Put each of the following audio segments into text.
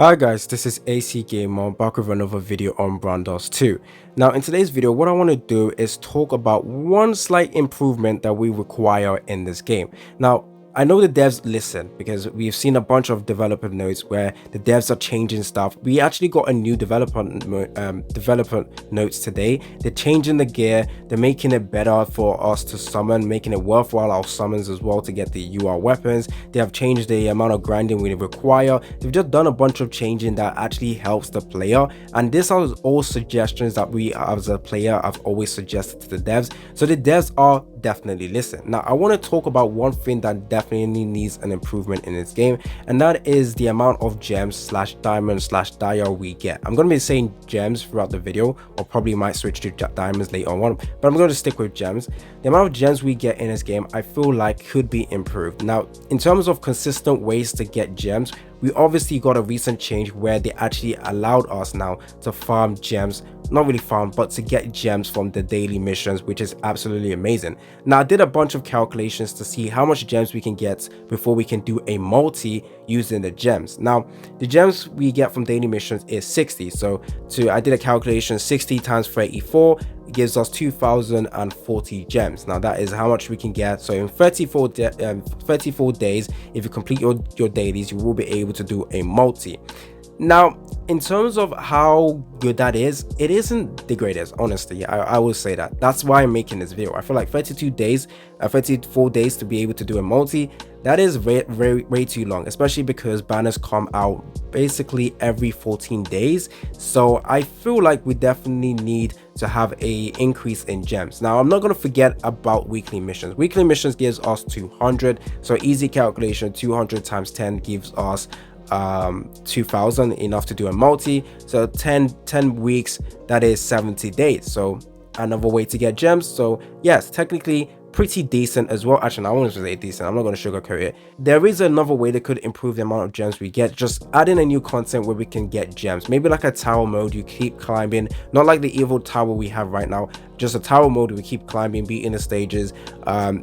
Hi guys, this is AC Gamer back with another video on Brandos 2. Now in today's video, what I want to do is talk about one slight improvement that we require in this game. Now I know the devs listen because we've seen a bunch of developer notes where the devs are changing stuff. We actually got a new developer notes today. They're changing the gear, they're making it better for us to summon, making it worthwhile our summons as well to get the UR weapons. They have changed the amount of grinding we require. They've just done a bunch of changing that actually helps the player, and this are all suggestions that we as a player have always suggested to the devs, so the devs are definitely listen. Now I want to talk about one thing that definitely needs an improvement in this game, and that is the amount of gems slash diamond slash dia we get. I'm going to be saying gems throughout the video, or probably might switch to diamonds later on, but I'm going to stick with gems. The amount of gems we get in this game I feel like could be improved. Now in terms of consistent ways to get gems, we obviously got a recent change where they actually allowed us now to farm gems, not really farm, but to get gems from the daily missions, which is absolutely amazing. Now I did a bunch of calculations to see how much gems we can get before we can do a multi using the gems. Now the gems we get from daily missions is 60, so I did a calculation, 60 times 34 gives us 2040 gems. Now that is how much we can get. So in 34 days, if you complete your dailies, you will be able to do a multi. Now in terms of how good that is, it isn't the greatest, honestly. I will say that. That's why I'm making this video. I feel like 32 days 34 days to be able to do a multi, that is way too long, especially because banners come out basically every 14 days. So I feel like we definitely need to have a increase in gems. Now I'm not going to forget about weekly missions. Weekly missions gives us 200, so easy calculation, 200 times 10 gives us 2000, enough to do a multi. So 10 weeks, that is 70 days, so another way to get gems. So yes, technically pretty decent as well. Actually, I want to say decent, I'm not going to sugarcoat it. There is another way that could improve the amount of gems we get. Just add in a new content where we can get gems, maybe like a tower mode. You keep climbing, not like the evil tower we have right now, just a tower mode. We keep climbing, beating the stages,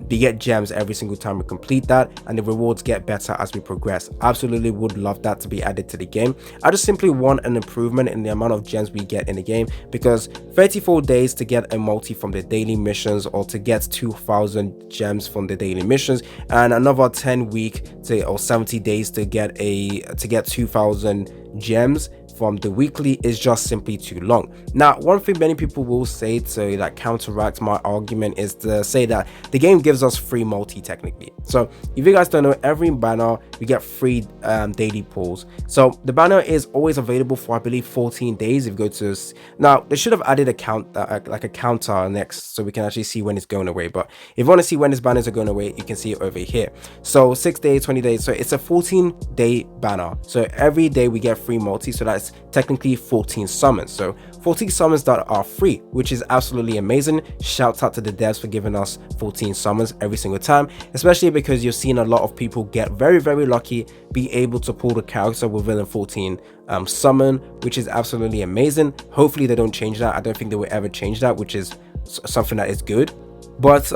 we get gems every single time we complete that, and the rewards get better as we progress. Absolutely would love that to be added to the game. I just simply want an improvement in the amount of gems we get in the game, because 34 days to get a multi from the daily missions, or to get 2000 gems from the daily missions, and another 10 week or 70 days to get 2000 gems from the weekly is just simply too long. Now one thing many people will say to like counteract my argument is to say that the game gives us free multi technically. So if you guys don't know, every banner we get free daily pulls. So the banner is always available for I believe 14 days. If you go to, now they should have added a count, like a counter next, so we can actually see when it's going away. But if you want to see when these banners are going away, you can see it over here. So 6 days, 20 days, so it's a 14-day banner. So every day we get free multi, so that's technically 14 summons. So 14 summons that are free, which is absolutely amazing. Shout out to the devs for giving us 14 summons every single time, especially because you're seeing a lot of people get very lucky, be able to pull the character within a 14 summon, which is absolutely amazing. Hopefully they don't change that. I don't think they will ever change that, which is something that is good. But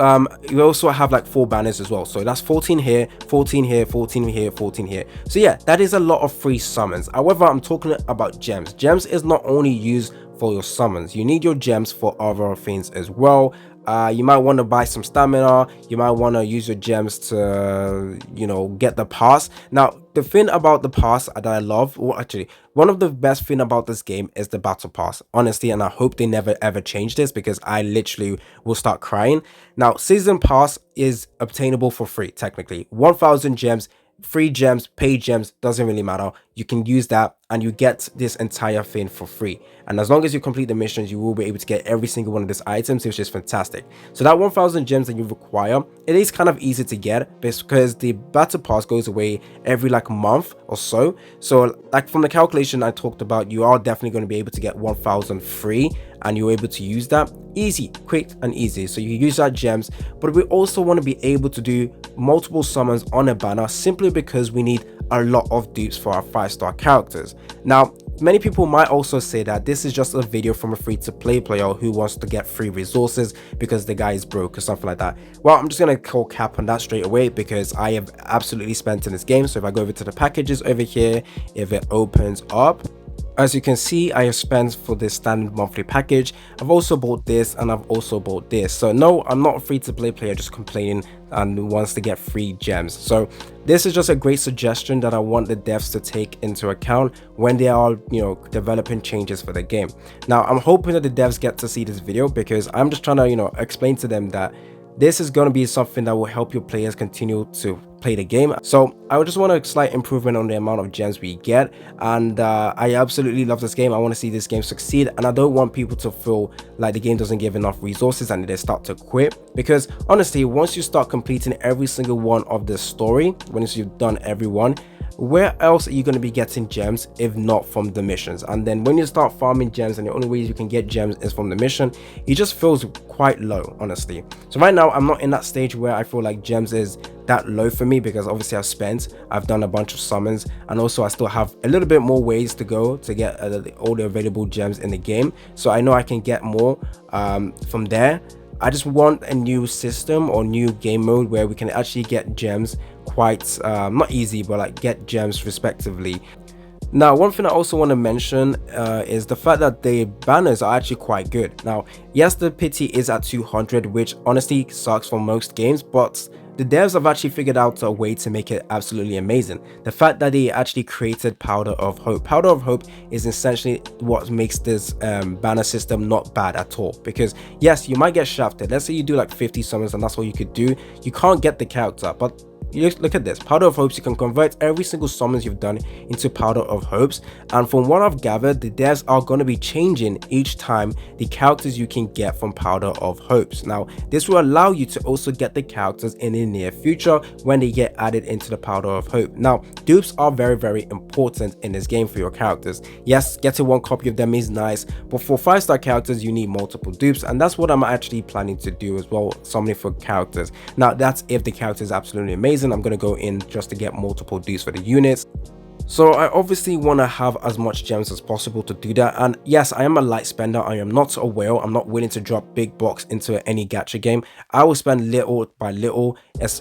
you also have like 4 banners as well, so that's 14 here, 14 here, 14 here, 14 here. So yeah, that is a lot of free summons. However, I'm talking about gems. Gems is not only used for your summons, you need your gems for other things as well. You might want to buy some stamina, you might want to use your gems to, you know, get the pass. Now the thing about the pass that I love, or actually one of the best thing about this game, is the battle pass, honestly, and I hope they never ever change this, because I literally will start crying. Now season pass is obtainable for free technically, 1000 gems, free gems, paid gems, doesn't really matter. You can use that and you get this entire thing for free, and as long as you complete the missions, you will be able to get every single one of these items, which is fantastic. So that 1000 gems that you require, it is kind of easy to get because the battle pass goes away every like month or so. So like from the calculation I talked about, you are definitely going to be able to get 1000 free, and you're able to use that easy, quick and easy. So you use that gems, but we also want to be able to do multiple summons on a banner, simply because we need a lot of dupes for our 5-star characters. Now Many people might also say that this is just a video from a free-to-play player who wants to get free resources because the guy is broke or something like that. Well, I'm just gonna call cap on that straight away because I have absolutely spent in this game. So if I go over to the packages over here, if it opens up, as you can see, I have spent for this standard monthly package. I've also bought this and I've also bought this. So no, I'm not a free-to-play player just complaining and wants to get free gems. So this is just a great suggestion that I want the devs to take into account when they are, developing changes for the game. Now, I'm hoping that the devs get to see this video because I'm just trying to, explain to them that this is going to be something that will help your players continue to play the game. So I just want a slight improvement on the amount of gems we get, and I absolutely love this game. I want to see this game succeed, and I don't want people to feel like the game doesn't give enough resources and they start to quit, because honestly, once you start completing every single one of the story, once you've done every one, where else are you going to be getting gems if not from the missions? And then when you start farming gems and the only ways you can get gems is from the mission, it just feels quite low, honestly. So right now I'm not in that stage where I feel like gems is that low for me, because obviously I've done a bunch of summons, and also I still have a little bit more ways to go to get all the available gems in the game. So I know I can get more from there. I just want a new system or new game mode where we can actually get gems quite not easy, but like get gems respectively. Now, one thing I also want to mention is the fact that the banners are actually quite good. Now, yes, the pity is at 200, which honestly sucks for most games, but the devs have actually figured out a way to make it absolutely amazing. The fact that they actually created Powder of Hope. Powder of Hope is essentially what makes this banner system not bad at all. Because yes, you might get shafted. Let's say you do like 50 summons and that's all you could do. You can't get the character, but look at this. Powder of Hopes, you can convert every single summons you've done into Powder of Hopes, and from what I've gathered, the devs are going to be changing each time the characters you can get from Powder of Hopes. Now, this will allow you to also get the characters in the near future when they get added into the Powder of Hope. Now, dupes are very, very important in this game for your characters. Yes, getting one copy of them is nice, but for 5-star characters you need multiple dupes, and that's what I'm actually planning to do as well, summoning for characters. Now, that's if the character is absolutely amazing. I'm going to go in just to get multiple dupes for the units. So I obviously want to have as much gems as possible to do that, and yes, I am a light spender. I am not a whale. I'm not willing to drop big bucks into any gacha game. I will spend little by little, as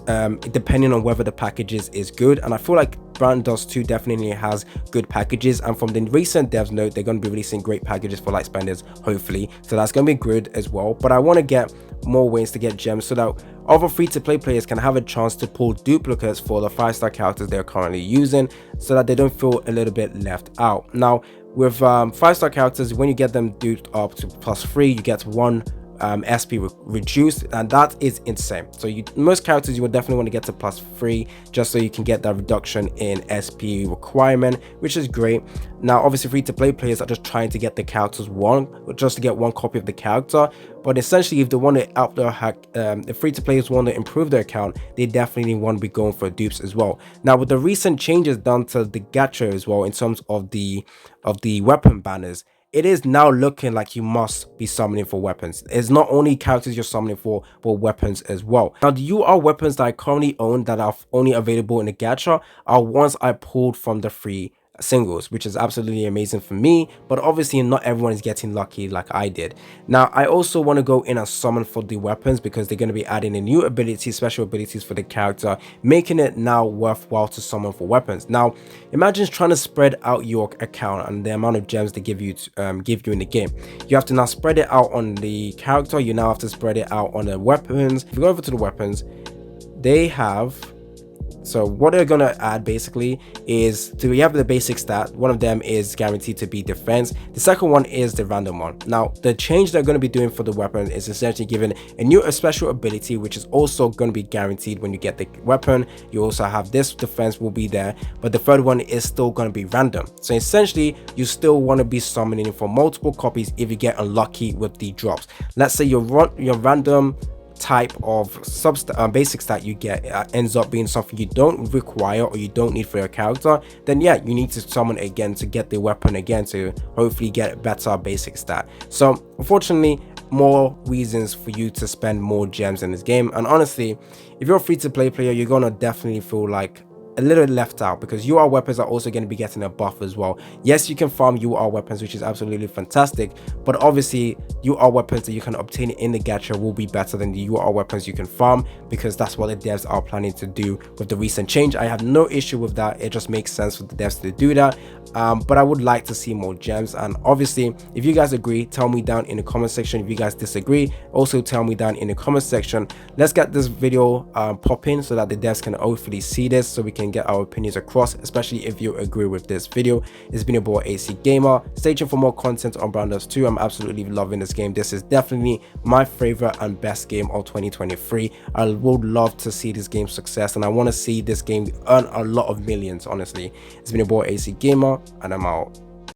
depending on whether the packages is good, and I feel like Brandos 2 definitely has good packages, and from the recent devs note, they're going to be releasing great packages for light spenders, hopefully, so that's going to be good as well. But I want to get more ways to get gems so that other free-to-play players can have a chance to pull duplicates for the 5-star characters they're currently using, so that they don't feel a little bit left out. Now, with 5-star characters, when you get them duped up to +3, you get 1 SP reduced, and that is insane. So most characters you would definitely want to get to +3 just so you can get that reduction in SP requirement, which is great. Now, obviously, free-to-play players are just trying to get the characters just to get 1 copy of the character, but essentially if they want to up their hack, the free-to-players want to improve their account, they definitely want to be going for dupes as well. Now, with the recent changes done to the gacha as well in terms of the weapon banners, it is now looking like you must be summoning for weapons. It's not only characters you're summoning for, but weapons as well. Now, the UR weapons that I currently own that are only available in the gacha are ones I pulled from the free singles, which is absolutely amazing for me, but obviously not everyone is getting lucky like I did. Now, I also want to go in and summon for the weapons because they're going to be adding a new ability, special abilities for the character, making it now worthwhile to summon for weapons. Now, imagine trying to spread out your account and the amount of gems they give you in the game. You have to now spread it out on the character, you now have to spread it out on the weapons. If you go over to the weapons, they have, so what they're going to add basically is, you have the basic stat. One of them is guaranteed to be defense. The second one is the random one. Now, the change they're going to be doing for the weapon is essentially giving a special ability, which is also going to be guaranteed when you get the weapon. You also have this defense will be there, but the third one is still going to be random. So essentially, you still want to be summoning for multiple copies if you get unlucky with the drops. Let's say your random type of basic stat you get ends up being something you don't require or you don't need for your character, then yeah, you need to summon again to get the weapon again to hopefully get a better basic stat. So unfortunately, more reasons for you to spend more gems in this game. And honestly, if you're a free-to-play player, you're gonna definitely feel like a little left out, because UR weapons are also going to be getting a buff as well. Yes, you can farm UR weapons, which is absolutely fantastic, but obviously UR weapons that you can obtain in the gacha will be better than the UR weapons you can farm, because that's what the devs are planning to do with the recent change. I have no issue with that. It just makes sense for the devs to do that. But I would like to see more gems, and obviously if you guys agree, tell me down in the comment section. If you guys disagree, also tell me down in the comment section. Let's get this video popping so that the devs can hopefully see this, so we can get our opinions across, especially if you agree with this video. It's been your boy AC Gamer. Stay tuned for more content on Brandos 2. I'm absolutely loving this game. This is definitely my favorite and best game of 2023. I would love to see this game success, and I want to see this game earn a lot of millions. Honestly, it's been your boy AC Gamer, and I'm out.